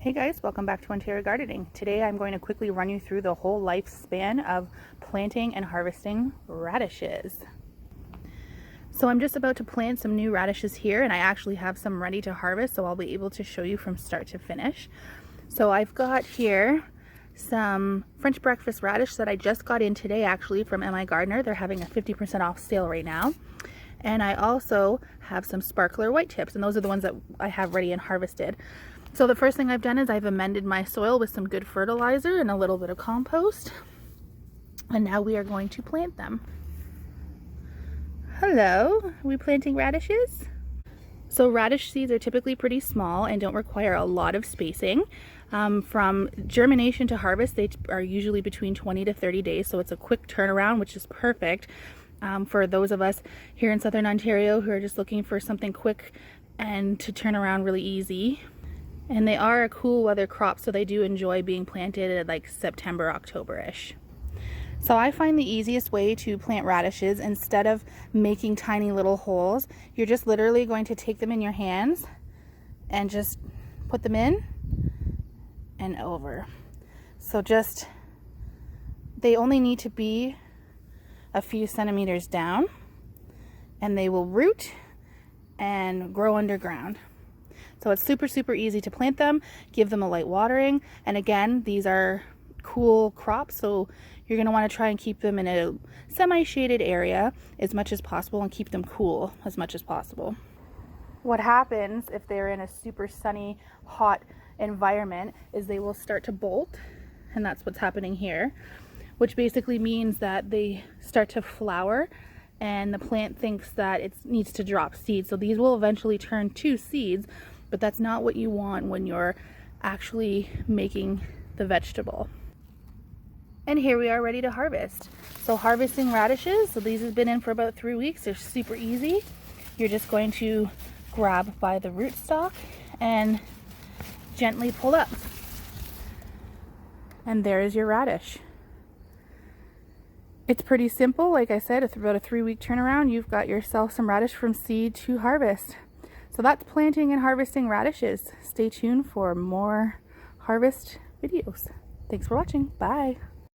Hey guys, welcome back to Ontario Gardening. Today I'm going to quickly run you through the whole lifespan of planting and harvesting radishes. So I'm just about to plant some new radishes here, and I actually have some ready to harvest, so I'll be able to show you from start to finish. So I've got here some French breakfast radish that I just got in today actually from MI Gardener. They're having a 50% off sale right now. And I also have some sparkler white tips, and those are the ones that I have ready and harvested. So the first thing I've done is I've amended my soil with some good fertilizer and a little bit of compost. And now we are going to plant them. Hello, are we planting radishes? So radish seeds are typically pretty small and don't require a lot of spacing. From germination to harvest, they are usually between 20 to 30 days, so it's a quick turnaround, which is perfect for those of us here in Southern Ontario who are just looking for something quick and to turn around really easy. And they are a cool weather crop, so they do enjoy being planted at like September, October-ish. So I find the easiest way to plant radishes, instead of making tiny little holes, you're just literally going to take them in your hands and just put them in and over. So they only need to be a few centimeters down, and they will root and grow underground. So it's super easy to plant them, give them a light watering, and again, these are cool crops, so you're going to want to try and keep them in a semi-shaded area as much as possible and keep them cool as much as possible. What happens if they're in a super sunny, hot environment is they will start to bolt, and that's what's happening here, which basically means that they start to flower and the plant thinks that it needs to drop seeds. So these will eventually turn to seeds, but that's not what you want when you're actually making the vegetable. And here we are ready to harvest. So harvesting radishes, so these have been in for about 3 weeks. They're super easy. You're just going to grab by the rootstock and gently pull up. And there is your radish. It's pretty simple. Like I said, it's about a 3-week turnaround. You've got yourself some radish from seed to harvest. So that's planting and harvesting radishes. Stay tuned for more harvest videos. Thanks for watching. Bye.